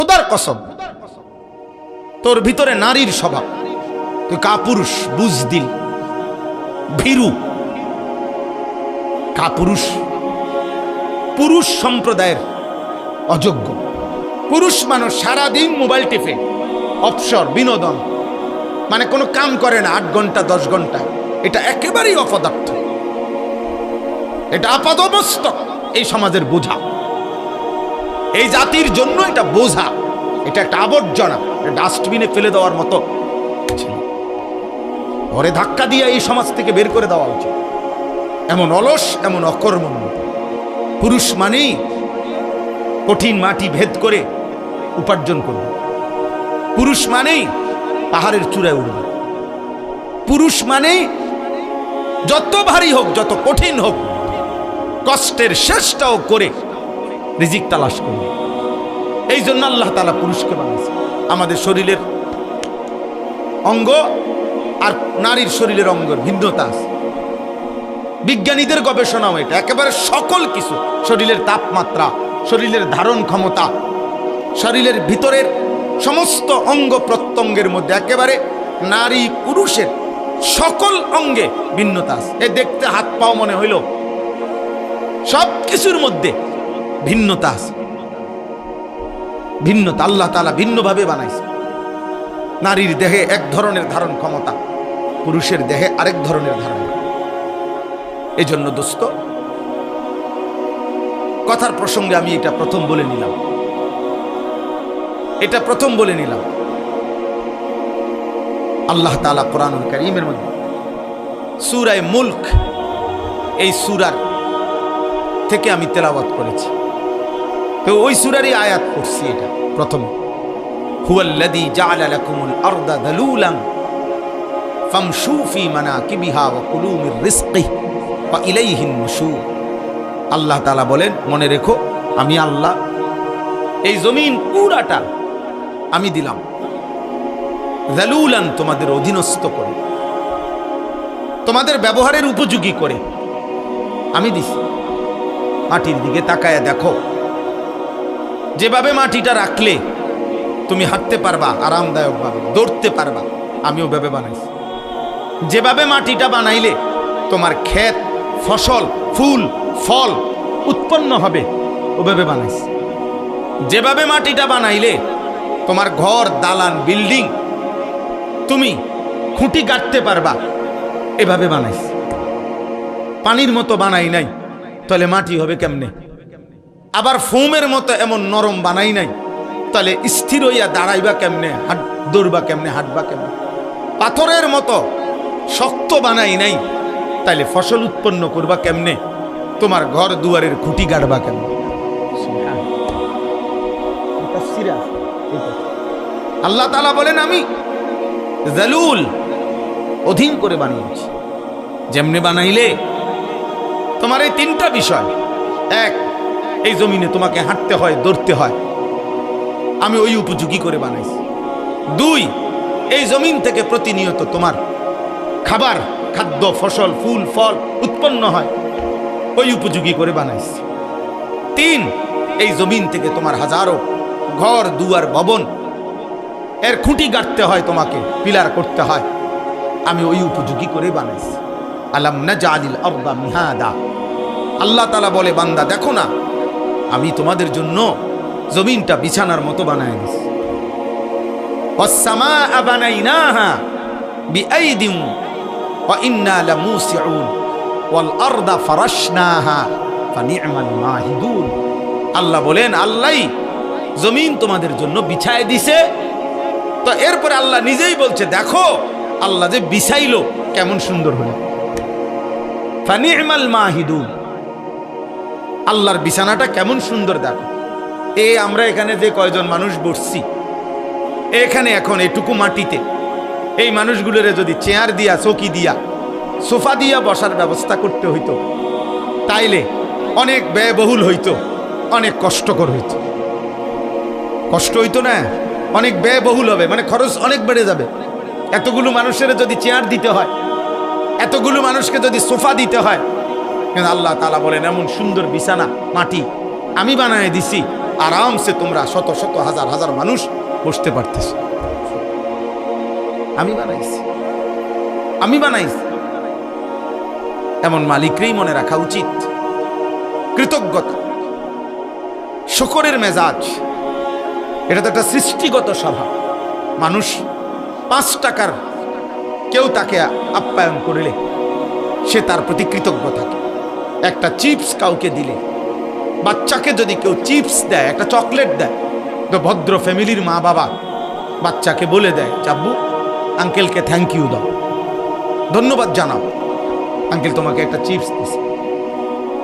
খোদার কসম, তোর ভিতরে নারীর স্বভাব, তুই কাপুরুষ, বুজদিল, ভীরু, কাপুরুষ, পুরুষ সম্প্রদায়ের অযোগ্য। পুরুষ মানুষ সারাদিন মোবাইল টিপে, অবসর, বিনোদন, মানে কোনো কাম করে না 8 ঘন্টা 10 ঘন্টা। এটা একেবারেই অপদার্থ, এটা আপাদমস্তক এই সমাজের বোঝা, এই জাতির জন্য এটা বোঝা, এটা একটা আবর্জনা, ডাস্টবিনে ফেলে দেওয়ার মতো। ঘরে ধাক্কা দিয়ে এই সমাজ থেকে বের করে দেওয়া উচিত। এমন অলস, এমন অকর্মণ্য। পুরুষ মানেই কঠিন মাটি ভেদ করে উপার্জন করবে, পুরুষ মানেই পাহাড়ের চূড়ায় উঠবে, পুরুষ মানেই যত ভারী হোক, যত কঠিন হোক, কষ্টের শেষটাও করে রিজিক তালাশ করবে। এই জন্য আল্লাহ তাআলা পুরুষকে বানিয়েছে। আমাদের শরীরের অঙ্গ আর নারীর শরীরের অঙ্গের ভিন্নতা আছে। বিজ্ঞানীদের গবেষণাও এটা, একেবারে সকল কিছু, শরীরের তাপমাত্রা, শরীরের ধারণ ক্ষমতা, শরীরের ভিতরের সমস্ত অঙ্গ প্রত্যঙ্গের মধ্যে একেবারে নারী পুরুষের সকল অঙ্গে ভিন্নতা আছে। এ দেখতে হাত পাও মনে হইল, সব কিছুর মধ্যে ভিন্নতা আছে। ভিন্নতা আল্লাহ তাআলা ভিন্নভাবে বানাইছে। নারীর দেহে এক ধরনের ধারণ ক্ষমতা, পুরুষের দেহে আরেক ধরনের ধারণ। এই জন্য দোস্ত, কথার প্রসঙ্গে আমি এটা প্রথম বলে নিলাম, এটা প্রথম বলে নিলাম। আল্লাহ তাআলা কোরআনুল কারীমের মধ্যে সূরা মুলক, এই সূরার থেকে আমি তেলাওয়াত করেছি, তো ওই সূরারই আয়াত পড়ছি। এটা প্রথম, হুয়াল্লাযী জাআলা লাকুমুল আরদা যালুলান ফামশু ফি মানাকিবিহা ওয়া কুলু মির রিজকিহি ওয়া ইলাইহিন নুশুর। আল্লাহ তাআলা বলেন, মনে রেখো আমি আল্লাহ এই জমিন পুরাটা আমি দিলাম যালুলান, তোমাদের অধীনস্থ করে, তোমাদের ব্যবহারের উপযোগী করে আমি দিছি। মাটির দিকে তাকায়া দেখো, যেভাবে মাটিটা রাখলে তুমি হাঁটতে পারবা আরামদায়কভাবে, দৌড়তে পারবা, আমি ওভাবে বানাইছি। যেভাবে মাটিটা বানাইলে তোমার ক্ষেত, ফসল, ফুল, ফল উৎপন্ন হবে, ওভাবে বানাইছি। যেভাবে মাটিটা বানাইলে তোমার ঘর, দালান, বিল্ডিং তুমি খুঁটি গাঁথতে পারবা, এভাবে বানাইছি। পানির মতো বানাই নাই, তাহলে মাটি হবে কেমনে? আবার ফোমের মতো এমন নরম বানাই নাই, তাহলে স্থির হইয়া দাঁড়াইবা কেমনে, দৌড়বা কেমনে, হাঁটবা কেমনে? পাথরের মতো শক্ত বানাই নাই, তাইলে ফসল উৎপন্ন করবা কেমনে? তোমার ঘর দুয়ারের খুঁটি গাড়বা কেমনে? আল্লাহ তাআলা বলেন, আমি যালুল, অধীন করে বানিয়েছি। যেমনে বানাইলে তোমার এই 3টা বিষয়, এক, এই জমিনে তোমাকে হাঁটতে হয়, দৌড়তে হয়, আমি ওই উপযোগী করে বানাইছি। 2, এই জমিন থেকে প্রতিনিয়ত তোমার খাবার, খাদ্য, ফসল, ফুল, ফল উৎপন্ন হয়, ওই উপযোগী করে বানাইছি। 3, এই জমিন থেকে তোমার হাজারো ঘর, দুয়ার, ভবন, এর খুঁটি গাঁথতে হয়, তোমাকে পিলার করতে হয়, আমি ওই উপযোগী করে বানাইছি। আলাম নাজআলিল আরদা মিহাদা। আল্লাহ তাআলা বলে, বান্দা দেখো না, আমি তোমাদের জন্য জমিনটা বিছানার মতো বানায় দিয়েছি। ওয়াস সামাআ বানাইনাহা বিআইদিন ওয়া ইন্না লামুসিউন ওয়াল আরদা ফারাশনাহা ফানি'মাল মাহিদুন। আল্লাহ বলেন, আল্লাহই জমিন তোমাদের জন্য বিছায় দিছে। তো এরপরে আল্লাহ নিজেই বলছে, দেখো আল্লাহ যে বিছাইলো কেমন সুন্দর হলো, ফানি'মাল মাহিদুন। আল্লাহর বিছানাটা কেমন সুন্দর দেখো। আমরা এখানে যে কয়জন মানুষ বসছি, এখানে এখন এটুকু মাটিতে এই মানুষগুলোর যদি চেয়ার দিয়া, চৌকি দিয়া, সোফা দিয়া বসার ব্যবস্থা করতে হইতো, তাইলে অনেক ব্যয়বহুল হইতো, অনেক কষ্টকর হইতো। কষ্ট হইতো না, অনেক ব্যয়বহুল হবে, মানে খরচ অনেক বেড়ে যাবে। এতগুলো মানুষের যদি চেয়ার দিতে হয়, এতগুলো মানুষকে যদি সোফা দিতে হয়, কিন্তু আল্লাহ তাআলা বলেন, এমন সুন্দর বিছানা মাটি আমি বানায় দিছি, আরামসে তোমরা শত শত হাজার হাজার মানুষ বসতে পারতেছ। আমি বানাইছি, আমি বানাইছি। এমন মালিকরেই মনে রাখা উচিত। কৃতজ্ঞতা, শুকরের মেজাজ, এটা তো একটা সৃষ্টিগত স্বভাব। মানুষ 5 টাকার কেউ তাকে আপ্যায়ন করলে সে তার প্রতি কৃতজ্ঞ থাকে। একটা চিপস কাউকে দিলে, বাচ্চাকে যদি কেউ চিপস দেয়, একটা চকলেট দেয়, তো ভদ্র ফ্যামিলির মা বাবা বাচ্চাকে বলে দেয়, চাব্বু আঙ্কেলকে থ্যাংক ইউ দাও, ধন্যবাদ জানাও, আঙ্কেল তোমাকে একটা চিপস দিছে।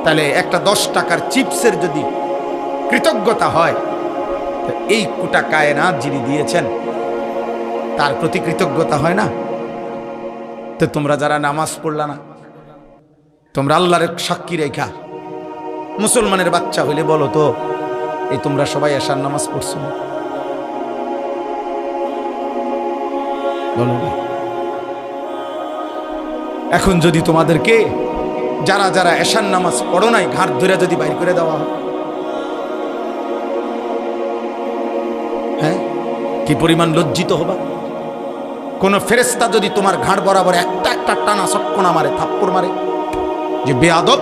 তাহলে একটা 10 টাকার চিপসের যদি কৃতজ্ঞতা হয়, এই কোটা কায়নাত যিনি দিয়েছেন তার প্রতি কৃতজ্ঞতা হয় না? তো তোমরা যারা নামাজ পড়লা না, তোমরা আল্লাহর সাক্ষী রেখা মুসলমানের বাচ্চা হইলে বলো তো, এই তোমরা সবাই এশার নামাজ পড়ছো না? বলো। এখন যদি তোমাদেরকে যারা যারা এশার নামাজ পড়ো নাই ঘাট ধরে যদি বাইর করে দেওয়া হয়, হ্যাঁ, কি পরিমাণ লজ্জিত হবা? কোন ফেরেশতা যদি তোমার ঘাড় বরাবর একটা একটা টানা সক্কনা মারে, থাপ্পড় মারে, যে বেয়াদব,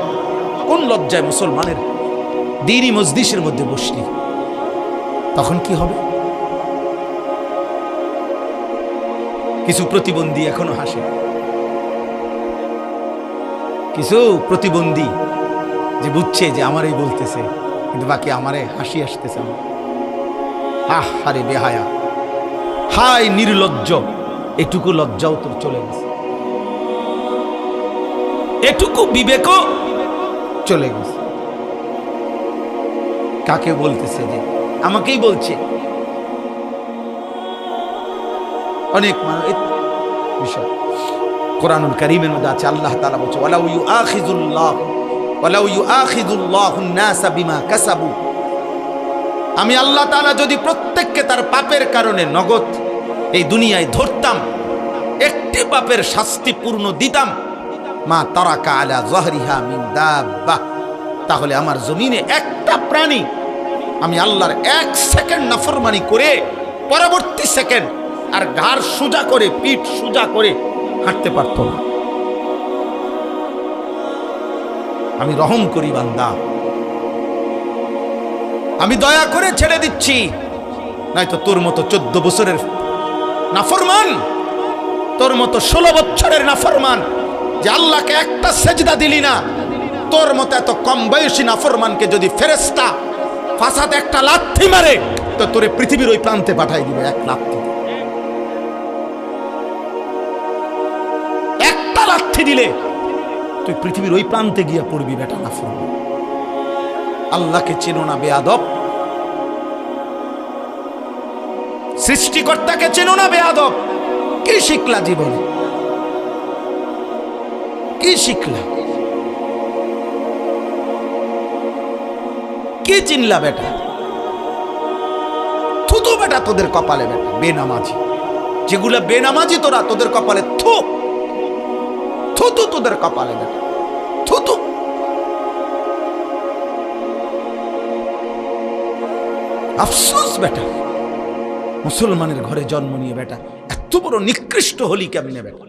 কোন লজ্জায় মুসলমানের দ্বীনি মজলিসের মধ্যে বসলি, তখন কি হবে? কিছু প্রতিবন্ধী এখনো হাসে, কিছু প্রতিবন্ধী যে বুঝছে যে আমারই বলতেছে, কিন্তু বাকি আমারে হাসি আসতেছে। আহ হারে বেহায়া, হায় নির্লজ্জ, এটুকু লজ্জাও তোর চলে গেছে, এটুকু বিবেকও চলে গেছে। কাকে বলতেছে? যে আমাকেই বলছে। অনেক বিষয় কোরআনুল কারীমের মধ্যে আছে, আল্লাহ তাআলা বলছে, ওয়ালাউ ইউআখিযুল্লাহুন নাসা বিমা কাসাবু, আমি আল্লাহ তাআলা যদি প্রত্যেককে তার পাপের কারণে নগদ এই দুনিয়ায় ধরতাম, একটি পাপের শাস্তি পূর্ণ দিতাম, মা তারাকা আলা যাহরিহা মিন দাব্বাহ, তাহলে আমার জমিনে একটা প্রাণী আমি আল্লাহর 1 সেকেন্ড নাফরমানি করে পরবর্তী সেকেন্ড আর ঘাড় সোজা করে, পিঠ সোজা করে হাঁটতে পারত না। আমি রহম করি বান্দা, আমি দয়া করে ছেড়ে দিচ্ছি, নয়তো তোর মতো 14 বছরের নাফরমান, তোর মতো 16 বছরের নাফরমান, যে আল্লাহকে একটা সেজদা দিলি না, তোর মতো এত কম বয়সী নাফরমানকে যদি ফেরেশতা ফাসাদে একটা লাথি মারে, তো তোরে পৃথিবীর ওই প্রান্তে পাঠাই দিবে এক লাথি। একটা লাথি দিলে তুই পৃথিবীর ওই প্রান্তে গিয়া পড়বি বেটা নাফরমান। আল্লাহকে চেনো না বেয়াদব, সৃষ্টিকর্তাকে চেনো না বেয়াদব। কি শিখলা জীবনে? কি শিখলা? কি চিনলা বেটা? থুতু বেটা তোদের কপালে বেটা, বেনামাজি যেগুলা বেনামাজি, তোরা তোদের কপালে থু, থুতু তোদের কপালে বেটা, থুতু। আফসোস বেটা, মুসলমানের ঘরে জন্ম নিয়ে বেটা এত বড় নিকৃষ্ট হলি কেমনে বেটা?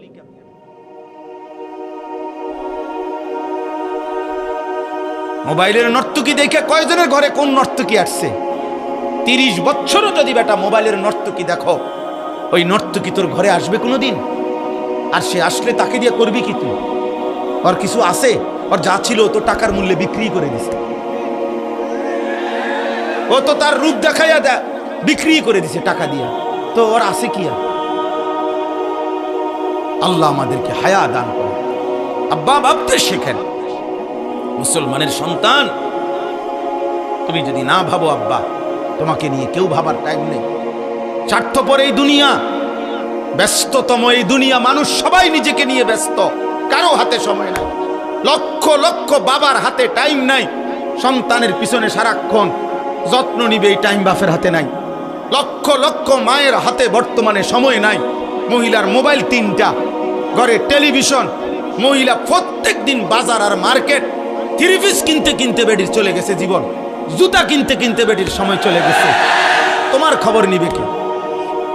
মোবাইলের নর্তকী দেখে কয়জনের ঘরে কোন নর্তকী আসছে? 30 বছরও যদি বেটা মোবাইলের নর্তকী দেখো, ওই নর্তকী তোর ঘরে আসবে কোনোদিন? আর সে আসলে তাকে দিয়ে করবি কি তুই? ওর কিছু আছে? ওর যা ছিল তো টাকার মূল্যে বিক্রি করে দিছে, ও তো তার রূপ দেখাইয়া বিক্রি করে দিছে টাকা দিয়া, তো ওর আছে কি? আল্লাহ আমাদেরকে হায়া দান করে। আব্বা ভাবতে শেখেন, মুসলমানের সন্তান, তুমি যদি না ভাবো আব্বা, তোমাকে নিয়ে কেউ ভাবার টাইম নেই। স্বার্থপর এই দুনিয়া, ব্যস্ততম এই দুনিয়া, মানুষ সবাই নিজেকে নিয়ে ব্যস্ত, কারো হাতে সময় নাই। লক্ষ লক্ষ বাবার হাতে টাইম নাই, সন্তানের পিছনে সারাক্ষণ যত্ন নিবে, এই টাইম বাপের হাতে নাই। লক্ষ লক্ষ মায়ের হাতে বর্তমানে সময় নাই। মহিলার মোবাইল 3টা, ঘরে টেলিভিশন, মহিলা প্রত্যেক দিন বাজার আর মার্কেট, 3 পিস কিনতে কিনতে বেডির চলে গেছে জীবন। জুতা কিনতে কিনতে বেটির সময় চলে গেছে, তোমার খবর নিবে কে?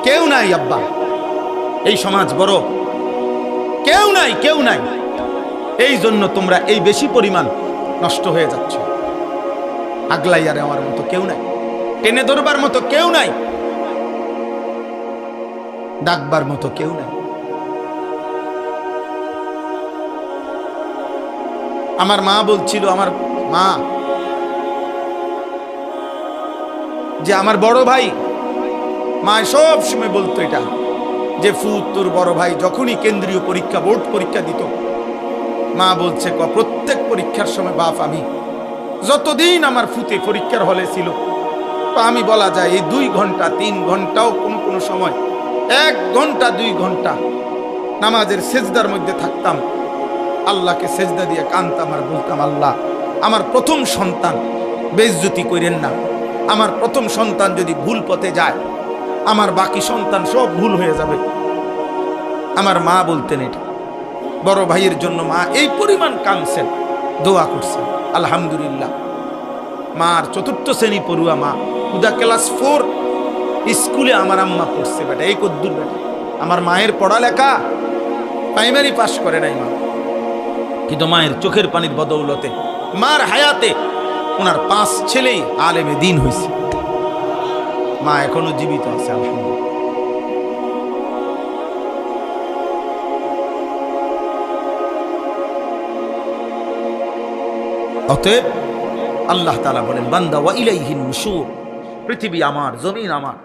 কেউ নাই আব্বা, এই সমাজ বড়, কেউ নাই, কেউ নাই। এই জন্য তোমরা এই বেশি পরিমাণ নষ্ট হয়ে যাচ্ছে। আগলাইয়া নেওয়ার মতো কেউ নাই, টেনে ধরবার মতো কেউ নাই, ডাকবার মতো কেউ নাই। আমার মা বলছিল, আমার মা, যে আমার বড় ভাই, মা সব সময় বলতো এটা, যে ফুত তোর বড় ভাই যখনই কেন্দ্রীয় পরীক্ষা, বোর্ড পরীক্ষা দিত, মা বলছে প্রত্যেক পরীক্ষার সময় বাপ, আমি যতদিন আমার ফুতে পরীক্ষার হলে ছিল, আমি বলা যায় এই 2 ঘন্টা 3 ঘন্টাও কোন কোন সময় 1 ঘন্টা 2 ঘন্টা নামাজের সেজদার মধ্যে থাকতাম, আল্লাহকে সেজদা দিয়ে কাঁদতাম আর বলতাম, আল্লাহ আমার প্রথম সন্তান বেইজ্জতি করেন না, আমার প্রথম সন্তান যদি ভুল পথে যায়, আমার বাকি সন্তান সব ভুল হয়ে যাবে। আমার মা বলতেন এটা, বড় ভাইয়ের জন্য মা এই পরিমাণ কাঁদছেন, দোয়া করছেন। আলহামদুলিল্লাহ, মার 4th শ্রেণী পড়ুয়া মা, খুদা ক্লাস 4 স্কুলে আমার আম্মা পড়ছে বেটা, এই কদ্দুর বেটা। আমার মায়ের পড়ালেখা প্রাইমারি পাস করে নাই মা, কিন্তু মায়ের চোখের পানির বদৌলতে, মার হায়াতে ওনার 5 ছেলেই আলেমে দ্বীন হয়েছে। মা এখনো জীবিত আছে আলহামদুলিল্লাহ। অতএব আল্লাহ তাআলা বলেন, বান্দা ওয়া ইলাইহিন নুশুর, পৃথিবী আমার, জমিন আমার,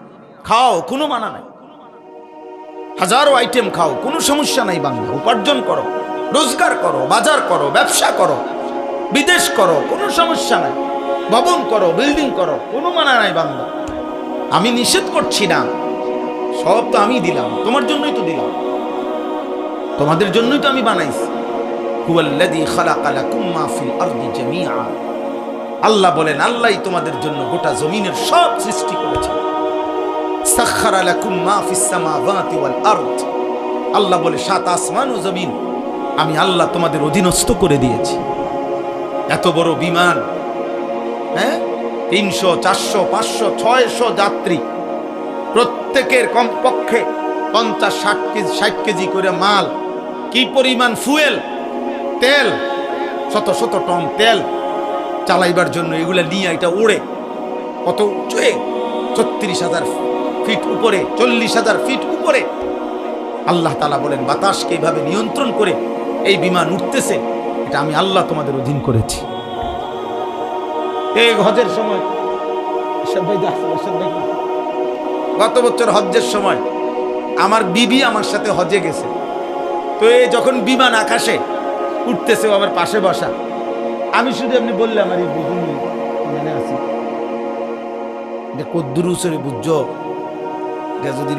খাও কোনো মানা নাই, হাজারো আইটেম খাও, কোনো সমস্যা নাই বান্দা, উপার্জন করো, রোজগার করো, বাজার করো, ব্যবসা করো, বিদেশ করো, কোনো সমস্যা নাই, ভবন করো, বিল্ডিং করো, কোনো মানা নাই বান্দা। আমি নিষেধ করছি না, সব তো আমি দিলাম, তোমার জন্যই তো দিলাম, তোমাদের জন্যই তো আমি বানাইছি। হুয়াল্লাযী খালাকা লাকুম মা ফিল আরদি জামিআ, আল্লাহ বলেন, আল্লাহই তোমাদের জন্য গোটা জমিনের সব সৃষ্টি করেছেন। সাখখারা লাকুম মা ফিস সামাওয়াতি ওয়াল আরদ, আল্লাহ বলে 7 আসমান ও জমিন আমি আল্লাহ তোমাদের অধীনস্থ করে দিয়েছি। এত বড় বিমান, হ্যাঁ, 300 400 500 600 যাত্রী, প্রত্যেকের কমপক্ষে 50 60 কেজি করে মাল, কি পরিমাণ ফুয়েল, তেল, শত শত টন তেল চালাইবার জন্য এগুলা নিয়ে এটা ওড়ে কত উঁচুয়ে, 36,000 ফিট উপরে, 40,000 ফিট উপরে। আল্লাহ তাআলা বলেন, বাতাসকে এইভাবে নিয়ন্ত্রণ করে এই বিমান উঠতেছে, এটা আমি আল্লাহ তোমাদের অধীন করেছি। এই হজের সময় গত বছর হজ্জের সময় আমার বিবি আমার সাথে হজে গেছে, তো এই যখন বিমান আকাশে উঠতেছে, আমার পাশে বসা, আমি শুধু এমনি বললাম, আর এই বুঝুন মনে আছে যে কদ্দুরুসরে বুঝছো, এটা যদি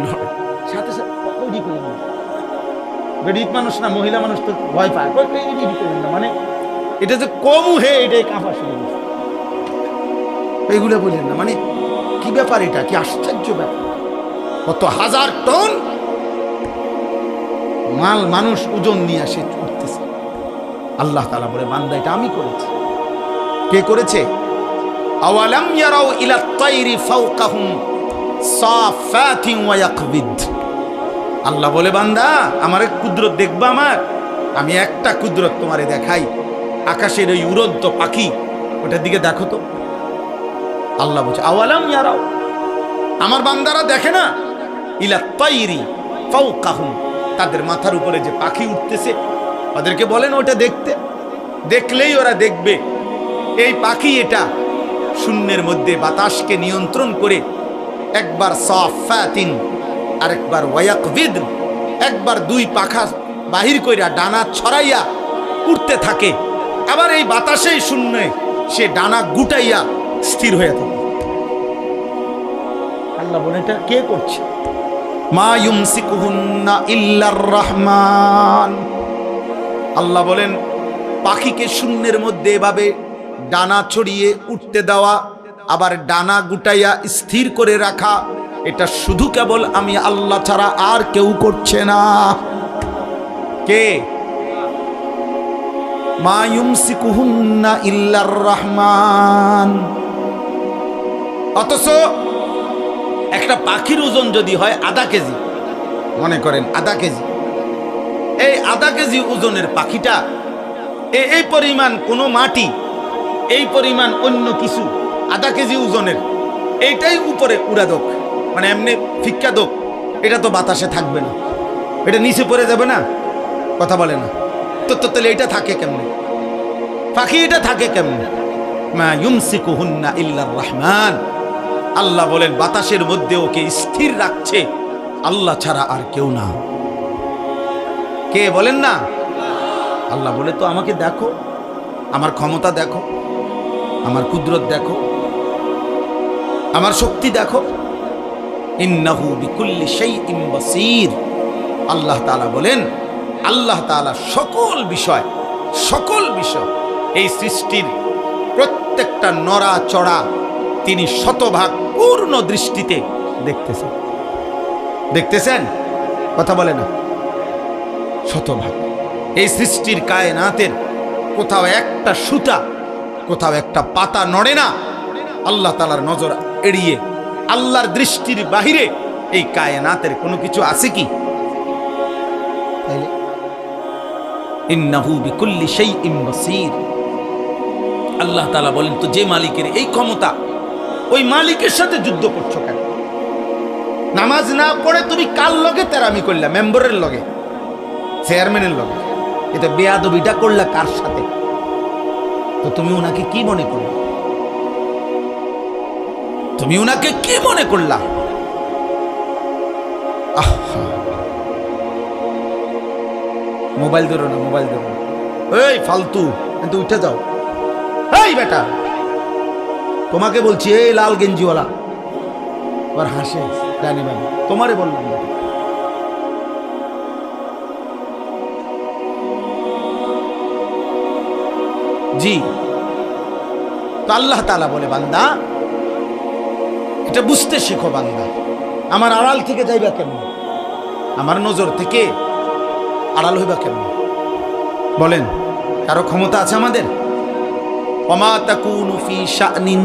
সাথে সাথে গরিব মানুষ না, মহিলা মানুষ তো ভয় পায়, মানে এটা যে কম হে, এটাই কাঁপা শুরু করছে, এইগুলো বললেন না, মানে কি ব্যাপার, এটা কি আশ্চর্য ব্যাপার, কত হাজার টন মাল মানুষ ওজন নিয়ে আসে উঠতেছে। আল্লাহ তাআলা বলে, বান্দা এটা আমি করেছি। কে করেছে? আওয়ালাম ইয়ারাউ ইলাত তাইরি ফাওকাহুম সাফাতিন ওয়া ইয়াকবিদ, আল্লাহ বলে, বান্দা আমার কুদরত দেখবা, আমি একটা কুদরত তোমারে দেখাই, আকাশের ওই উড়ন্ত পাখি, ওটার দিকে দেখো তো। আল্লাহ বলছে, আওয়ালাম ইয়ারাউ, আমার বান্দারা দেখে না, ইলাত তাইরি ফাওকাহুম, তাদের মাথার উপরে যে পাখি উঠতেছে, ওদেরকে বলেন ওটা দেখতে, দেখলেই ওরা দেখবে এই পাখি এটা শূন্যের মধ্যে বাতাসকে নিয়ন্ত্রণ করে, একবার সাফাতিন আরেকবার ওয়ায়াকবিদ, একবার 2 পাখা বাহির কইরা ডানা ছড়াইয়া উঠতে থাকে, আবার এই বাতাসেই শূন্যে সে ডানা গুটাইয়া স্থির হয়ে থাকে। আল্লাহ বলেন, এটা কে করছে? মা ইউমসিকুহুন্না ইল্লার রহমান, আল্লাহ বলেন, পাখিকে শূন্যের মধ্যে এভাবে ডানা ছড়িয়ে উঠতে দেওয়া, আবার ডানা গুটাইয়া স্থির করে রাখা, এটা শুধু কেবল আমি আল্লাহ ছাড়া আর কেউ করছে না। কে? মা ইউমসিকুহুন্না ইল্লার রহমান, অথচ একটা পাখির ওজন যদি হয় আধা কেজি, মনে করেন আধা কেজি, এই আধা কেজি ওজনের পাখিটা এই পরিমাণ কোনো মাটি, এই পরিমাণ অন্য কিছু আধা কেজি ওজনের, এইটাই উপরে উড়া দোক, মানে এমনি ফিক্কা দোক, এটা তো বাতাসে থাকবে না, এটা নিচে পড়ে যাবে না, কথা বলে না তো। তাহলে এটা থাকে কেমনে? পাখি এটা থাকে কেমনে? মা ইউমসিকুহুন্না ইল্লার রহমান, আল্লাহ বলেন বাতাসের মধ্যে ওকে স্থির রাখছে আল্লাহ ছাড়া আর কেউ না। কে বলেন না? আল্লাহ বলে তো আমাকে দেখো, আমার ক্ষমতা দেখো, আমার কুদরত দেখো, আমার শক্তি দেখো। ইন্নাহু বিকুল্লি শাইইন বাসীর। আল্লাহ তাআলা বলেন, আল্লাহ তাআলা সকল বিষয় এই সৃষ্টির প্রত্যেকটা নড়া চড়া তিনি শতভাগ পূর্ণ দৃষ্টিতে দেখতেছেন, কথা বলে না, শতভাগ। এই সৃষ্টির কায়নাতের কোথাও একটা সুতা, কোথাও একটা পাতা নড়ে না আল্লাহ তাআলার নজর এড়িয়ে। আল্লাহর দৃষ্টির বাহিরে এই কায়নাতের কোনো কিছু আছে কি? ইন্নাহু বিকুল্লি শাইইন বাসীর। আল্লাহ তাআলা বলেন, তো যে মালিকের এই ক্ষমতা, ওই মালিকের সাথে যুদ্ধ করছো কেন? নামাজ না পড়ে তুমি কার লগে তেরামি করলা? মেম্বারের লগে, চেয়ারম্যানের লগে। এটা বেয়াদবিটা করলা কার সাথে? তো তুমি ওনাকে কি মনে করলা? তুমি ওনাকে কি মনে করলা? মোবাইল ধরো না, মোবাইল ধরো না, এই ফালতু, কিন্তু উঠে যাও। এই বেটা, তোমাকে বলছি, এই লাল গেঞ্জিওয়ালা আর হাসে জানি বানি, তোমারে বললাম না। জি, তো আল্লাহ তাআলা বলে, বান্দা এটা বুঝতে শেখো। বান্দা আমার আড়াল থেকে যাইবা কেমন? আমার নজর থেকে আড়াল হইবা কেমন? বলেন, কারো ক্ষমতা আছে আমাদের? ওমা তাকুনু ফি শানিন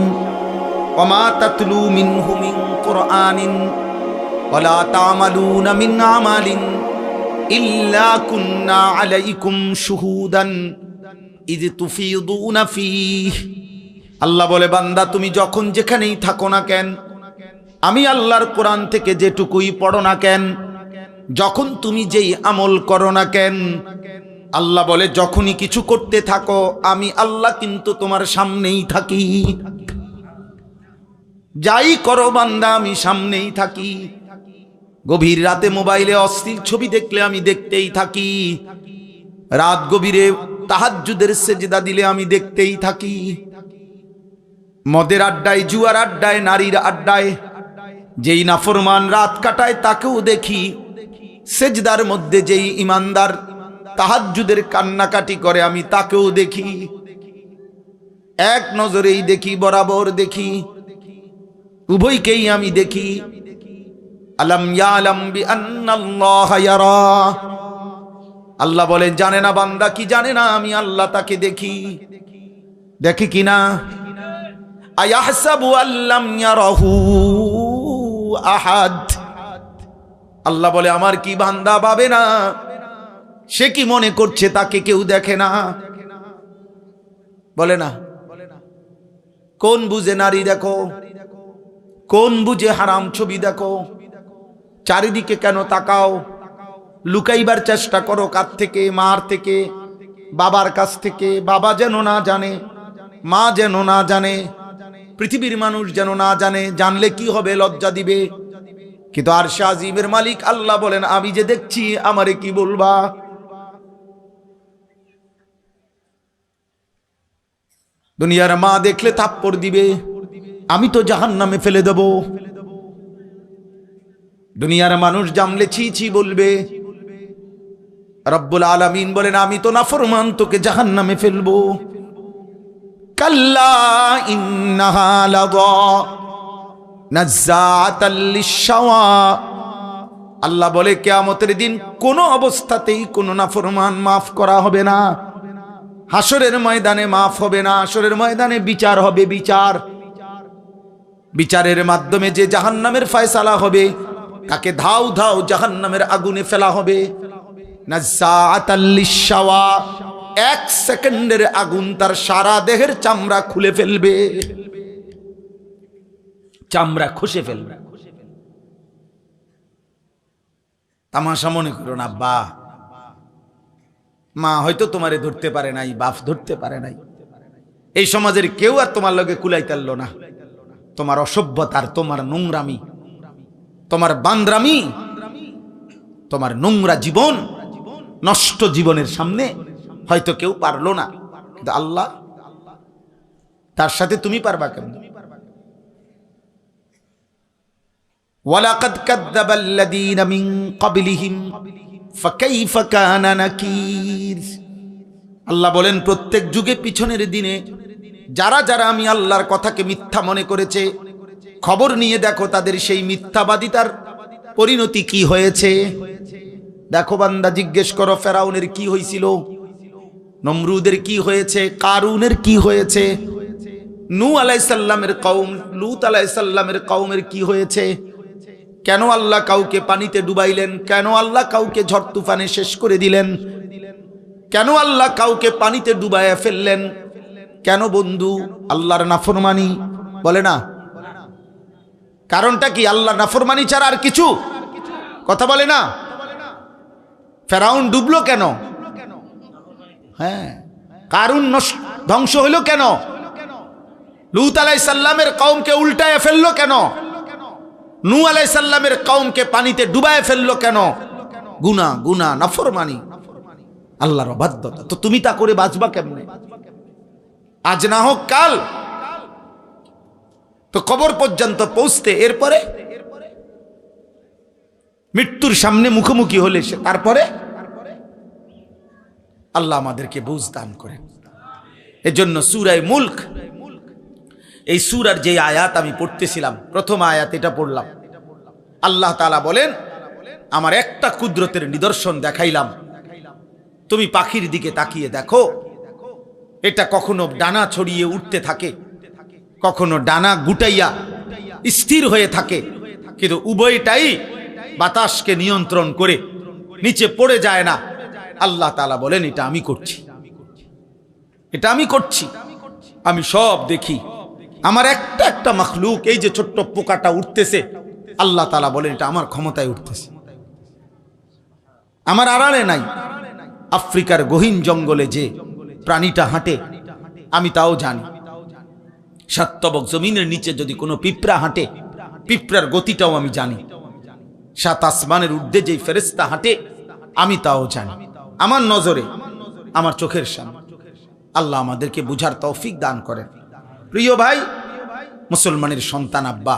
ওমা তাতলু মিনহু মিন কুরআনিন ওয়ালা তা'মালুনা মিন আমালিন ইল্লা কুন্না আলাইকুম শুহুদান ইয তুফিদুনা ফীহ। আল্লাহ বলে, বান্দা তুমি যখন যেখানেই থাকো না কেন, আমি আল্লাহর কোরআন থেকে যেটুকুই পড়ো না কেন, যখন তুমি যেই আমল করো না কেন, আল্লাহ বলে যখনই কিছু করতে থাকো আমি আল্লাহ কিন্তু তোমার সামনেই থাকি। যাই করো বান্দা আমি সামনেই থাকি। গভীর রাতে মোবাইলে অশ্লীল ছবি দেখলে আমি দেখতেই থাকি। রাত গভীরে তাহাজ্জুদের সেজদা দিলে আমি দেখতেই থাকি। মদের আড্ডায়, জুয়ার আড্ডায়, নারীর আড্ডায় যেই নাফরমান রাত কাটায় তাকেও দেখি। সেজদার মধ্যে যেই ইমানদার তাহাজ্জুদের কান্নাকাটি করে আমি তাকেও দেখি। এক নজরেই দেখি, বরাবর দেখি, উভয়কেই আমি দেখি। আলাম ইয়ালাম বিআন্নাল্লাহা ইয়ারা। আল্লাহ বলে, জানে না বান্দা কি জানে না আমি আল্লাহ তাকে দেখি। দেখি কিনা? আয়াহসাবু আল্লাম ইয়ারাহু আহাদ। আল্লাহ বলে, আমার কি বান্দা ভাবে না? সে কি মনে করছে তাকে কেউ দেখে না? বলে না? কোন বুঝে নারী দেখো, কোন বুঝে হারাম ছবি দেখো। চারিদিকে কেন তাকাও? লুকাইবার চেষ্টা করো কার থেকে? মার থেকে, বাবার কাছ থেকে। বাবা যেন না জানে, মা যেন না জানে, পৃথিবীর মানুষ যেন না জানে। জানলে কি হবে? লজ্জা দিবে। কিন্তু আরশে আজিমের মালিক আল্লাহ বলেন, আমি যে দেখছি আমারে কি বলবা? দুনিয়ার মা দেখলে থাপ্পড় দিবে, আমি তো জাহান্নামে ফেলে দেব। দুনিয়ার মানুষ জানলে ছি ছি বলবে। রব্বুল আলামিন বলেন, আমি তো নাফরমান, তোকে জাহান্নামে ফেলবো। কাল্লা ইন্নাহা লাযা নাযাআতাল লিশ-শাওয়া। আল্লাহ বলে, কিয়ামতের দিন কোন অবস্থাতেই কোন নাফরমান মাফ করা হবে না। হাসরের ময়দানে মাফ হবে না। হাসরের ময়দানে বিচার হবে, বিচার। বিচারের মাধ্যমে যে জাহান্নামের ফয়সালা হবে তাকে ধাও ধাও জাহান্নামের আগুনে ফেলা হবে। নাজ্জাআতাল লিশাওয়া, 1 সেকেন্ডের আগুন তার সারা দেহের চামড়া খুলে ফেলবে, চামড়া খসে ফেলবে। তামাশা মনে করো না আব্বা, মা হয়তো তোমারে ধরতে পারে নাই, বাপ ধরতে পারে নাই, এই সমাজের কেউ আর তোমার লগে কুলাইতে পারলো না। তোমার অসভ্যতার, তোমার নোংরামি, তোমার বান্দ্রামি, তোমার নোংরা জীবন, নষ্ট জীবনের সামনে হয়তো কেউ পারলো না, কিন্তু আল্লাহ, তার সাথে তুমি পারবা কেমন? ওয়ালাকাদ কাযযাবাল্লাযীনা মিন ক্বাবলিহিম ফাকাইফা কানা নাকির। আল্লাহ বলেন প্রত্যেক যুগে পিছনের দিনে যারা যারা আমি আল্লাহর কথাকে মিথ্যা মনে করেছে, খবর নিয়ে দেখো তাদের সেই মিথ্যাবাদিতার পরিণতি কি হয়েছে। দেখো বান্দা, জিজ্ঞেস করো ফেরাউনের কি হয়েছিল, নমরুদের কি হয়েছে, কারুনের কি হয়েছে, নূহ আলাইহিস সালামের কওম, লূত আলাইহিস সালামের কওমের কি হয়েছে। কেন আল্লাহ কাউকে পানিতে ডুবাইলেন, কেন আল্লাহ কাউকে ঝড় তুফানে শেষ করে দিলেন, কেন আল্লাহ কাউকে পানিতে ডুবাইয়া ফেললেন, কেন বন্ধু? আল্লাহর নাফরমানি, বলে না? কারণটা কি? আল্লাহর নাফরমানি ছাড়া আর কিছু কথা বলে না। ফেরাউন ডুবলো কেন? হ্যাঁ, কারুন ধ্বংস হইল কেন? লূত আলাইহিস সালামের কওমকে উল্টায় ফেললো কেন? নূহ আলাইহিস সালামের কওমকে পানিতে ডুবায় ফেললো কেন? গুনাহ, গুনাহ, নাফরমানি, আল্লাহর অবাধ্যতা। তো তুমি তা করে বাঁচবা কেমনে? আজ না হোক কাল তো কবর পর্যন্ত পৌঁছতে, এরপরে মৃত্যুর সামনে মুখোমুখি হলে সে, তারপরে আল্লাহ আমাদেরকে বুঝ দান করেন। এজন্য সূরা মুলক, এই সূরার যে আয়াত আমি পড়তেছিলাম, প্রথম আয়াত এটা পড়লাম। আল্লাহ তাআলা বলেন, আমার একটা কুদরতের নিদর্শন দেখাইলাম, তুমি পাখির দিকে তাকিয়ে দেখো, এটা কখনো ডানা ছড়িয়ে উঠতে থাকে, কখনো ডানা গুটাইয়া স্থির হয়ে থাকে, কিন্তু উভয়টাই বাতাসকে নিয়ন্ত্রণ করে নিচে পড়ে যায় না। আল্লাহ তাআলা বলেন, এটা আমি করছি, এটা আমি করছি, আমি সব দেখি। আমার একটা একটা মাখলুক, এই যে ছোট্ট পোকাটা উঠতেছে, আল্লাহ তাআলা বলেন এটা আমার ক্ষমতায় উঠতেছে, আমার আড়ালে নাই। আফ্রিকার গহীন জঙ্গলে যে প্রাণীটা হাঁটে আমি তাও জানি। সাতবক জমিনের নিচে যদি কোনো পিঁপড়া হাঁটে, পিঁপড়ার গতিটাও আমি জানি। সাত আসমানের ঊর্ধ্বে যেই ফেরেশতা হাঁটে আমি তাও জানি, আমার নজরে, আমার চোখের সামনে। আল্লাহ আমাদেরকে বুঝার তৌফিক দান করেন। প্রিয় ভাই, মুসলমানের সন্তান আব্বা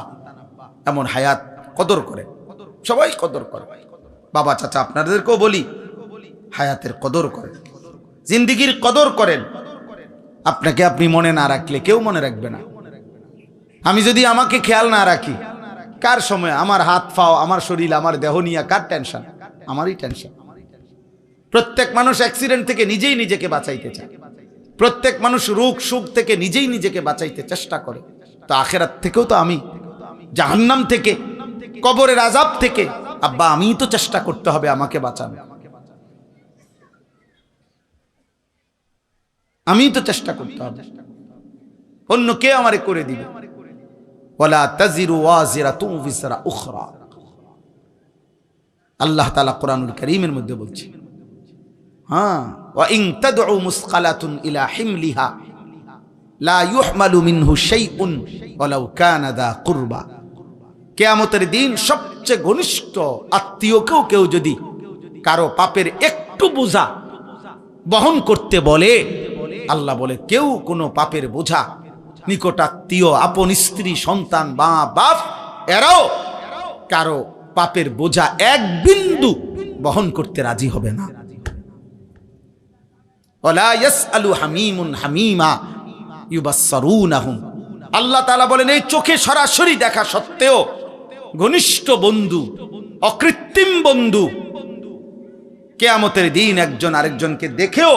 এমন হায়াত কদর করে, সবাই কদর করে। বাবা চাচা আপনাদেরকেও বলি, হায়াতের কদর করেন, জিন্দিগির কদর করেন। আপনাকে আপনি মনে না রাখলে কেউ মনে রাখবে না। আমি যদি আমাকে খেয়াল না রাখি, কার সময় আমার হাত পাও, আমার শরীর, আমার দেহ নিয়ে কার টেনশন? আমারই টেনশন। প্রত্যেক মানুষ অ্যাক্সিডেন্ট থেকে নিজেই নিজেকে বাঁচাইতে চায়, প্রত্যেক মানুষ রোগ সুখ থেকে নিজেই নিজেকে বাঁচাইতে চেষ্টা করে। তো আখেরাত থেকেও তো আমি, জাহান্নাম থেকে, কবরের আযাব থেকে আব্বা আমিই তো চেষ্টা করতে হবে আমাকে বাঁচানো, আমিই তো চেষ্টা করতে হবে, অন্য কে আমারে করে দিবে? ওয়ালা তাজিরু ওয়াজিরাতুন বিজরা উখরা, আল্লাহ তাআলা কোরআনুল কারীমের মধ্যে বলছে। হ্যাঁ, ওয়া ইন তাদউ মুসকালাতুন ইলা হিমলিহা লা ইউহমালু মিনহু শাইউন ওয়ালাউ কানা দা কুরবা। কিয়ামতের দিন সবচেয়ে ঘনিষ্ঠ আত্মীয়কেও কেউ যদি কারো পাপের একটু বোঝা বহন করতে বলে, আল্লাহ বলে কেউ কোনো পাপের বোঝা, নিকটাত্মীয়, আপন স্ত্রী, সন্তান, মা বাপ, এরাও কারো পাপের বোঝা এক বিন্দু বহন করতে রাজি হবে না। ওয়ালা ইয়াসআলু হামিমুন হামিমা ইউবাসসারুনাহুম। আল্লাহ তাআলা বলেন, এই চোখে সরাসরি দেখা সত্ত্বেও ঘনিষ্ঠ বন্ধু, অকৃত্রিম বন্ধু, কিয়ামতের দিন একজন আরেকজনকে দেখেও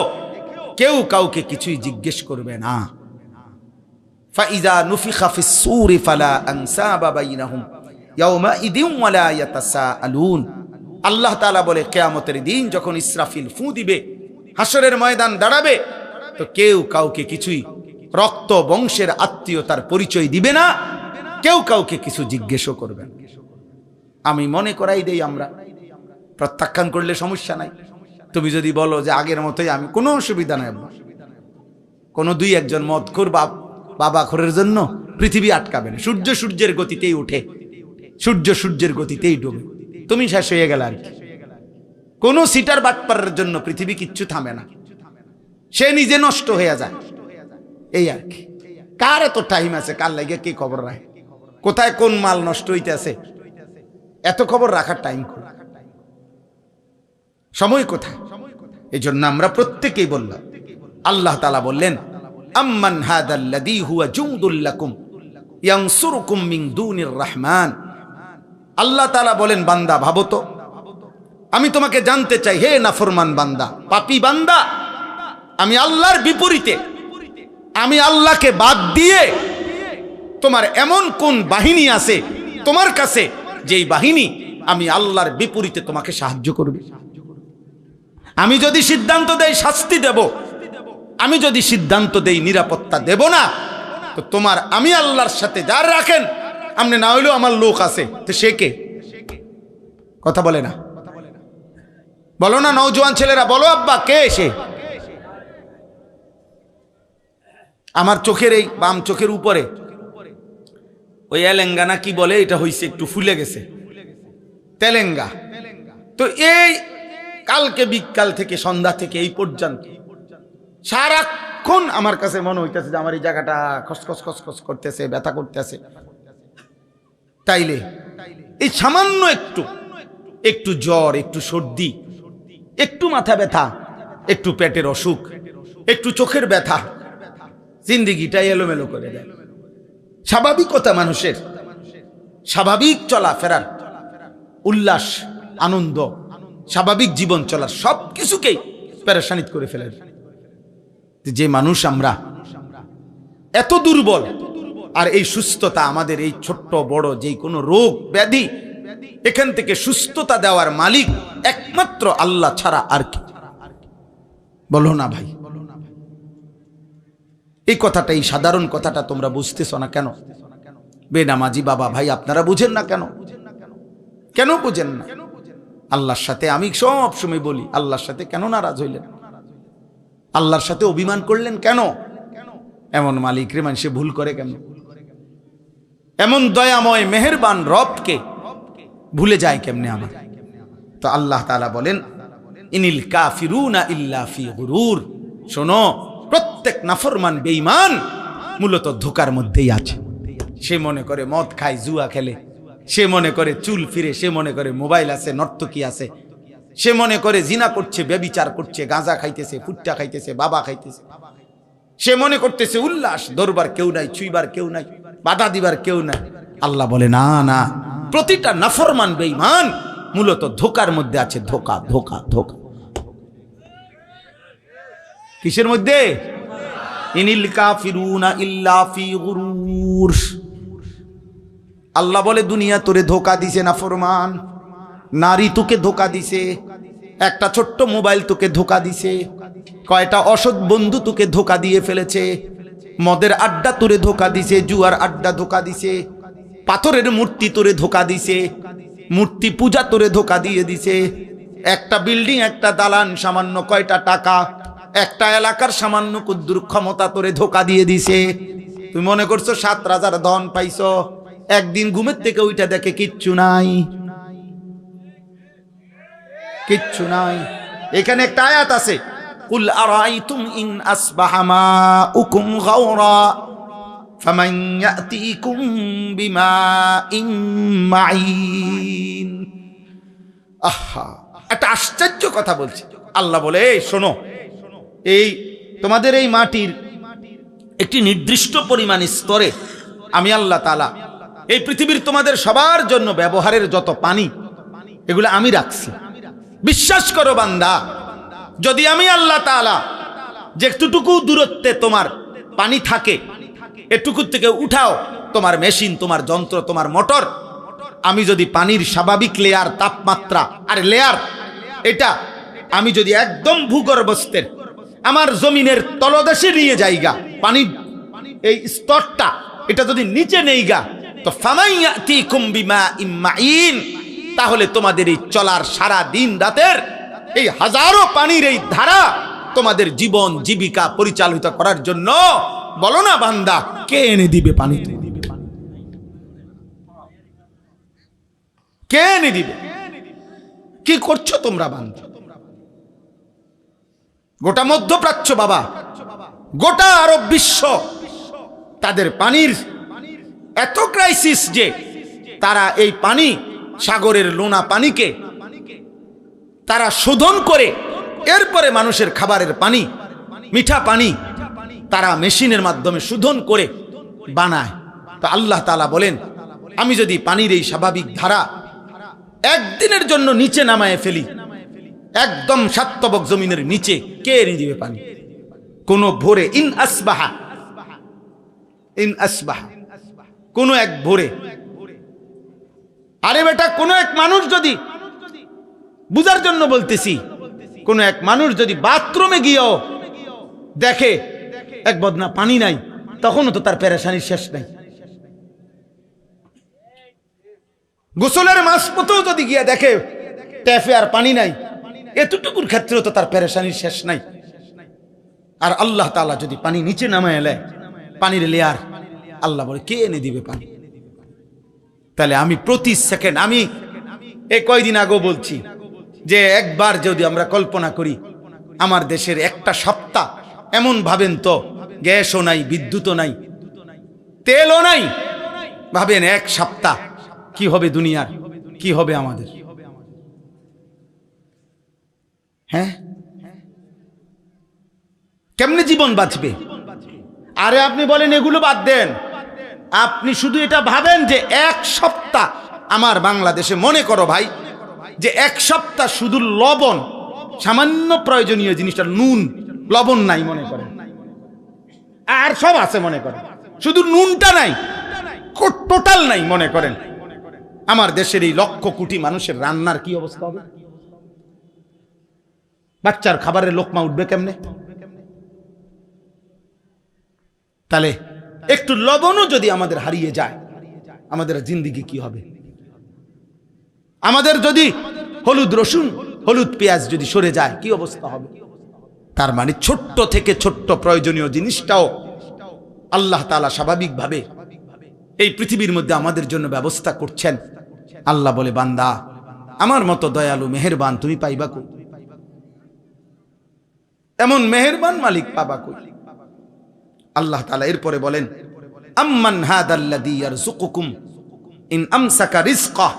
কেউ কাউকে কিছুই জিজ্ঞেস করবে না। ফাইযা নুফিখা ফিস-সূরি ফালা আনসাবা বাইনাহুম ইয়াওমাইযিন ওয়ালা ইয়াতাসাআলুন। আল্লাহ তাআলা বলে, কিয়ামতের দিন যখন ইসরাফিল ফু দিবে, হাসরের ময়দান দাঁড়াবে, তো কেউ কাউকে কিছুই রক্ত বংশের আত্মীয়তার পরিচয় দিবে না, কেউ কাউকে কিছু জিজ্ঞেসও করবে না। আমি মনে করাই দেই, আমরা প্রত্যাখ্যান করলে সমস্যা নাই। তুমি যদি বলো যে আগের মতোই, আমি কোনো অসুবিধা নাই। কোনো দুই একজন মদখোর বাবা খোরের জন্য পৃথিবী আটকাবে না। সূর্য সূর্যের গতিতেই উঠে, সূর্য সূর্যের গতিতেই ডুবে, তুমি শেষ হয়ে গেল আর কি। কোন সিটার বাটপারের জন্য পৃথিবী কিচ্ছু থামে না, সে নিজে নষ্ট হয়ে যায়, এই আর কি। কার এত টাইম আছে, কার লাগে কি খবর রাখে, কোথায় কোন মাল নষ্ট হইতেছে, এত খবর রাখার টাইম সময় কোথায়? এই জন্য আমরা প্রত্যেকেই বললাম, আল্লাহ তাআলা বললেন, আম্মান হাদাল্লাযী হুয়া জুনদুল লাকুম ইয়ানসুরুকুম মিন দুনির রহমান। আল্লাহ তাআলা বলেন, বান্দা ভাবো তো, আমি তোমাকে জানতে চাই, হে নাফরমান বান্দা, পাপী বান্দা, আমি আল্লাহর বিপরীতে, আমি আল্লাহকে বাদ দিয়ে তোমার এমন কোন বাহিনী আছে তোমার কাছে, যেই বাহিনী আমি আল্লাহর বিপরীতে তোমাকে সাহায্য করবে? আমি যদি সিদ্ধান্ত দেই শাস্তি দেব, আমি যদি সিদ্ধান্ত দেই নিরাপত্তা দেব না, তো তোমার আমি আল্লাহর সাথে যার রাখেন, আমনে না হইলেও আমার লোক আছে, তো সে কে? কথা বলে না, বলো না নওজোয়ান ছেলেরা, বলো আব্বা, কে সে? আমার চোখের এই বাম চোখের উপরে ওই এলেঙ্গানা কি বলে, এটা হইছে একটু ফুলে গেছে, তেলেঙ্গা। তো এই কালকে বিকাল থেকে সন্ধ্যা থেকে এই পর্যন্ত সারাক্ষণ আমার কাছে মনে হইতেছে যে আমার এই জায়গাটা খসখস খসখস করতেছে, ব্যথা করতেছে। তাইলে এই সামান্য একটু জ্বর, একটু সর্দি, একটু মাথা ব্যথা, একটু পেটের অসুখ, একটু চোখের ব্যথা, জিন্দেগিটা এলোমেলো করে দেয়। স্বাভাবিকতা মানুষের, স্বাভাবিক চলাফেরার, উল্লাস, আনন্দ, স্বাভাবিক জীবন চলার সব কিছুকেই পেরেশানিত করে ফেলে। যে মানুষ আমরা এত দুর্বল, আর এই সুস্থতা আমাদের, এই ছোট্ট বড় যেই কোনো রোগ ব্যাধি, এখান থেকে সুস্থতা দেওয়ার মালিক একমাত্র আল্লাহ ছাড়া আর কি? বলো না ভাই, এই কথাটা, এই সাধারণ কথাটা তোমরা বুঝতেছ না কেন? বেনামাজি বাবা ভাই আপনারা বুঝেন না কেন? কেন বুঝেন না? আল্লাহর সাথে আমি সব সময় বলি, আল্লাহর সাথে কেন নারাজ হইলেন? আল্লাহর সাথে অভিমান করলেন কেন? এমন মালিক রে মানুষে ভুল করে কেন? এমন দয়াময় মেহেরবান রবকে ভুলে যায় কেমনে আমার? তো আল্লাহ তাআলা বলেন, ইনিল কাফিরুনা ইল্লা ফি গুরুর। শোনো, প্রত্যেক নাফরমান বেঈমান মূলত ধোকার মধ্যেই আছে। সে মনে করে মদ খায়, জুয়া খেলে, সে মনে করে চুল ফিরে, সে মনে করে মোবাইল আছে, নর্তকী আছে, সে মনে করে জিনা করছে, ব্যভিচার করছে, গাঁজা খাইতেছে, ফুট্টা খাইতেছে, বাবা খাইতেছে, সে মনে করতেছে উল্লাস, ধরবার কেউ নাই, ছুঁইবার কেউ নাই, বাধা দিবার কেউ নাই। আল্লাহ বলে, না না, প্রতিটা নাফরমান বেঈমান মূলত ধোকার মধ্যে আছে। ধোকা, ধোকা, ধোকা। কিসের মধ্যে? ইনিল কাফিরুনা ইল্লা ফি গুরুর। আল্লাহ বলে, দুনিয়া তোরে ধোকা দিছে নাফরমান, নারী তোকে ধোকা দিছে, একটা ছোট্ট মোবাইল তোকে ধোকা দিছে, কয়টা অসৎ বন্ধু তোকে ধোকা দিয়ে ফেলেছে, মদের আড্ডা তোরে ধোকা দিছে, জুয়ার আড্ডা ধোকা দিছে, পাথরের মূর্তি তোরে ধোকা দিছে, মূর্তি পূজা তোরে ধোকা দিয়ে দিছে, একটা বিল্ডিং, একটা দালান, সামান্য কয়টা টাকা, একটা এলাকার সামান্য কুদ্দুর ক্ষমতা তোরে ধোকা দিয়ে দিছে। তুমি মনে করছো 7 রাজার ধন পাইছো, একদিন ঘুমের থেকে ওইটা দেখে কিচ্ছু নাই, কিচ্ছু নাই। এখানে একটা আয়াত আছে, কুল আরাইতুম ইন আসবাহা মাউকুম গাওরা ফামান ইয়াতিকুম বিমাইন মাইন। আহা, একটা আশ্চর্য কথা বলছে আল্লাহ। বলে, শোনো, এই তোমাদের এই মাটির একটি নির্দিষ্ট পরিমাণ স্তরে আমি আল্লাহ তাআলা এই পৃথিবীর তোমাদের সবার জন্য ব্যবহারের যত পানি, এগুলো আমি রাখছি। বিশ্বাস করো বান্দা, যদি আমি আল্লাহ তাআলা যেটুকু দূরত্বে তোমার পানি থাকে, এটুকুর থেকে উঠাও তোমার মেশিন, তোমার যন্ত্র, তোমার মোটর। আমি যদি পানির স্বাভাবিক লেয়ার, তাপমাত্রা আর লেয়ার, এটা আমি যদি একদম ভূগর্ভস্থের আমার জমিনের তলদেশে নিয়ে যাইগা, পানির এই স্তরটা এটা যদি নিচে নেইগা, তো ফামাইয়াতিকুম বিমাইন মাইন, তাহলে তোমাদের এই চলার সারা দিন রাতের এই হাজারো পানির এই ধারা তোমাদের জীবন জীবিকা পরিচালিত করার জন্য, বলো না বান্দা, কে এনে দিবে পানি? কে এনে দিবে? কি করছো তোমরা বান্দা? গোটা মধ্যপ্রাচ্য বাবা, গোটা আরব বিশ্ব, তাদের পানির এত ক্রাইসিস যে তারা এই পানি, সাগরের লোনা পানিকে তারা শোধন করে এরপরে মানুষের খাবারের পানি, মিঠা পানি তারা মেশিনের মাধ্যমে শোধন করে বানায়। তো আল্লাহ তাআলা বলেন, আমি যদি পানির এই স্বাভাবিক ধারা একদিনের জন্য নিচে নামায় ফেলি, একদম সাতবক জমিনের নিচে, কে এনে দিবে পানি? কোন ভোরে, ইন আসবাহা, কোন এক ভোরে। আরে বেটা, কোন এক মানুষ যদি, বুঝার জন্য বলতেছি, কোন এক মানুষ যদি বাথরুমে গিয়েও দেখে এক বদনা পানি নাই, তখনও তো তার পেরেশানির শেষ নাই। গোসলের মাঝপথেও যদি গিয়ে দেখে ট্যাপে আর পানি নাই, এতটুকুর ক্ষেত্রেও তো তার পেরেশানির শেষ নাই। আর আল্লাহ তাআলা যদি পানি নিচে নামায় এলে, পানির লেয়ার, আল্লাহ বলে কে এনে দিবে পানি? তাহলে আমি প্রতি সেকেন্ড, আমি এই কয়দিন আগেও বলছি যে একবার যদি আমরা কল্পনা করি, আমার দেশের একটা সপ্তাহ এমন ভাবেন তো, গ্যাসও নাই, বিদ্যুৎও নাই, তেলও নাই, ভাবেন এক সপ্তাহ কি হবে দুনিয়ার, কি হবে আমাদের? হ্যাঁ, কেমনে জীবন বাঁচবে? আরে আপনি বলেন এগুলো বাদ দেন, আপনি শুধু এটা ভাবেন যে এক সপ্তাহ আমার বাংলাদেশে, মনে করো ভাই যে এক সপ্তাহ শুধু লবণ, সামান্য প্রয়োজনীয় জিনিসটা নুন, লবণ নাই মনে করেন, আর সব আছে মনে করেন, শুধু নুনটা নাই, টোটাল নাই মনে করেন, আমার দেশের এই লক্ষ কোটি মানুষের রান্নার কি অবস্থা হবে? বাচ্চার খাবারের লোকমা উঠবে কেমনে? তাহলে একটু লবণও যদি আমাদের হারিয়ে যায়, আমাদের জিন্দেগি কি হবে? আমাদের যদি হলুদ রসুন, হলুদ পেঁয়াজ যদি সরে যায়, কি অবস্থা হবে? তার মানে ছোট্ট থেকে ছোট্ট প্রয়োজনীয় জিনিসটাও আল্লাহ তাআলা স্বাভাবিকভাবে এই পৃথিবীর মধ্যে আমাদের জন্য ব্যবস্থা করছেন। আল্লাহ বলে, বান্দা, আমার মতো দয়ালু মেহেরবান তুমি পাইবা কই? এমন মেহেরবান মালিক পাবা কই? আল্লাহ তাআলা এরপরে বলেন, আম্মান হাদাল্লাযী ইয়ারযুকুকুম ইন আমসাকা রিজকাহ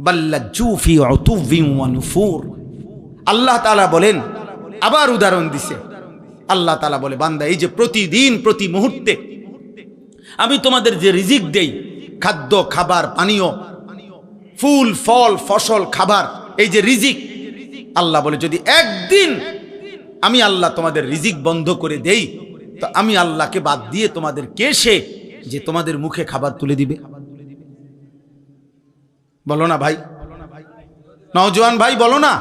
বাল্লাজু ফি উতুবিন ওয়া নুফুর। আল্লাহ তাআলা বলেন, আবার উদাহরণ দিছে। আল্লাহ তাআলা বলে, বান্দা, এই যে প্রতিদিন প্রতি মুহূর্তে আমি তোমাদের যে রিজিক দেই, খাদ্য, খাবার, পানীয়, ফুল, ফল, ফসল, খাবার, এই যে রিজিক, আল্লাহ বলে যদি একদিন আমি আল্লাহ তোমাদের রিজিক বন্ধ করে দেই, তো আমি আল্লাহকে বাদ দিয়ে তোমাদের কে সে যে তোমাদের মুখে খাবার তুলে দিবে? বলো না ভাই, নওজোয়ান ভাই, বলো না।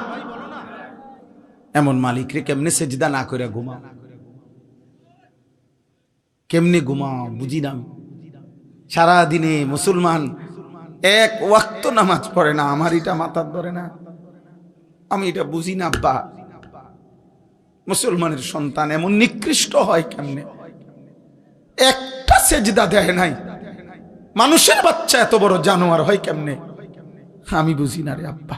এমন মালিক রে কেমনে সেজদা না করে ঘুমাও? কেমনে ঘুমাও বুঝি না। সারা দিনে মুসলমান এক ওয়াক্ত নামাজ পড়ে না, আমার এটা মাথার ধরে না, আমি এটা বুঝি না। আব্বা, মুসলমানের সন্তান এমন নিকৃষ্ট হয় কেমনে? একটা সেজদা দেয় নাই। মানুষের বাচ্চা এত বড় জানোয়ার হয় কেমনে? আমি বুঝি না রে আব্বা।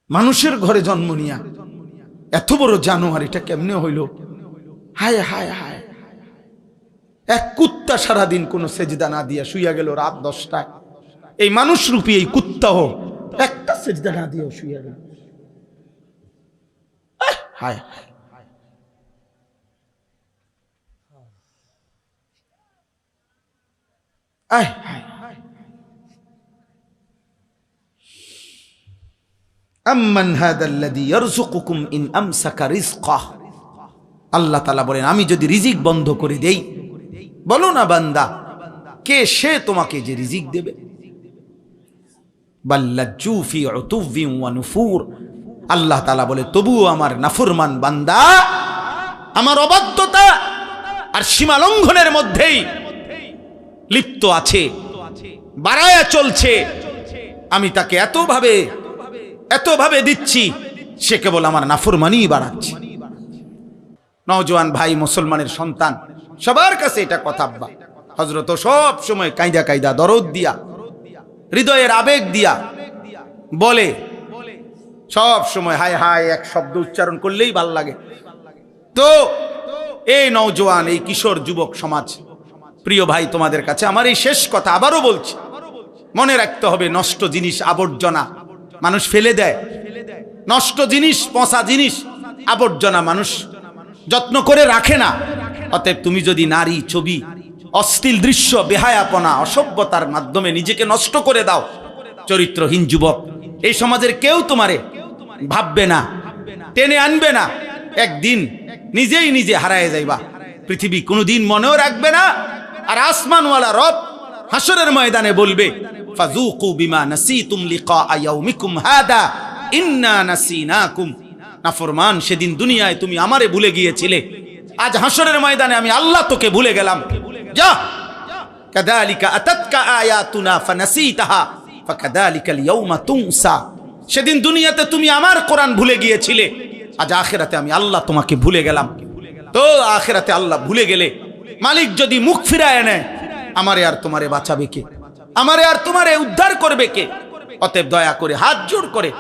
মানুষের ঘরে জন্ম নিয়া এত বড় জানোয়ার, এটা কেমনে হইল? হায় হায় হায়। এক কুত্তা সারাদিন কোন সেজদা না দিয়া শুইয়া গেল রাত 10টায়। এই মানুষ রূপী এই কুত্তাও একটা সেজদা না দিয়া শুইয়া গেল। হায় হায়। আয় হায়। আম্মান হাদাল্লাযী ইয়ারযুকুকুম ইন আমসাকা রিজকাহ আল্লাহ তাআলা বলেন, আমি যদি রিজিক বন্ধ করে দেই, বলো না বান্দা, কে সে তোমাকে যে রিজিক দেবে? বাল্লাজ্জু ফি উতুভিন ওয়া নুফুর। আল্লাহ তাআলা বলে, তবুও আমার নাফরমান বান্দা আমার অবাধ্যতা আর সীমালঙ্ঘনের মধ্যেই লিপ্ত আছে, বাড়ায়া চলছে। আমি তাকে এতভাবে দিচ্ছি, সে কেবল আমার নাফরমানি বাড়াচ্ছে। নওজোয়ান ভাই, মুসলমানের সন্তান, সবার কাছে এটা কথা। আব্বা হযরত সব সময় কাইদা কাইদা দরদ দিয়া, হৃদয়ের আবেগ দিয়া বলে, সব সময় হায় হায় এক শব্দ উচ্চারণ করলেই ভাল লাগে। তো এই নওজোয়ান, এই কিশোর যুবক সমাজ, প্রিয় ভাই, তোমাদের কাছে আমার এই শেষ কথা আবারও বলছি, মনে রাখতে হবে, নষ্ট জিনিস, আবর্জনা মানুষ ফেলে দেয়। নষ্ট জিনিস, পচা জিনিস, আবর্জনা মানুষ যত্ন করে রাখে না। অতএব তুমি যদি নারী, ছবি, অশ্লীল দৃশ্য, বেহায়াপনা, অসভ্যতার মাধ্যমে নিজেকে নষ্ট করে দাও, চরিত্রহীন যুবক, এই সমাজের কেউ তোমারে ভাববে না, টেনে আনবে না। একদিন নিজেই নিজে হারায় যাইবা। পৃথিবী কোনোদিন মনেও রাখবে না। আর আসমানওয়ালা রব হাসরের ময়দানে বলবে, ফাযুকু বিমা নাসিতুম লিকা ইয়াউমিকুম হাদা ইন্না নাসিনাকুম। নাফরমান, সেদিন দুনিয়ায় তুমি আমারে ভুলে গিয়েছিলে, আজ হাসরের ময়দানে আমি আল্লাহ তোকে ভুলে গেলাম। যা, কাযালিকা আতাতকা আয়াতুনা ফানাসিতাহা ফাকাযালিকাল ইয়াউমা তুনসা। সেদিন দুনিয়াতে তুমি আমার কোরআন ভুলে গিয়েছিলে, আজ আখিরাতে আমি আল্লাহ তোমাকে ভুলে গেলাম। তো আখিরাতে আল্লাহ ভুলে গেলে মালিক যদি মুখ ফিরায় নেয়, আমারে আর তোমারে বাঁচাবে কে? আমারে আর তোমারে উদ্ধার করবে কে? অতএব দয়া করে হাত জোড় করে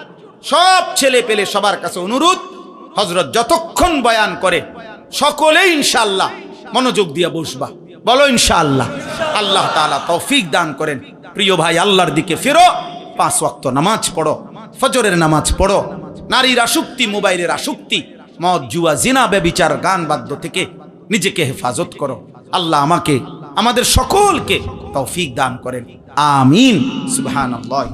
সব ছেলে পেলে সবার কাছে অনুরোধ, হযরত যতক্ষণ বয়ান করে সকলেই ইনশাআল্লাহ মনোযোগ দিয়ে বসবা। বলো ইনশাআল্লাহ। আল্লাহ তাআলা তৌফিক দান করেন। প্রিয় ভাই, আল্লাহর দিকে ফিরো, 5 ওয়াক্ত নামাজ পড়ো, ফজরের নামাজ পড়ো, নারীর আসক্তি, মোবাইলের আসক্তি, মদ, জুয়া, জিনা, ব্যভিচার, গান বাদ্য থেকে নিজেকে হেফাজত করো। আল্লাহ আমাকে, আমাদের সকলকে তৌফিক দান করেন। আমিন। সুবহানাল্লাহ।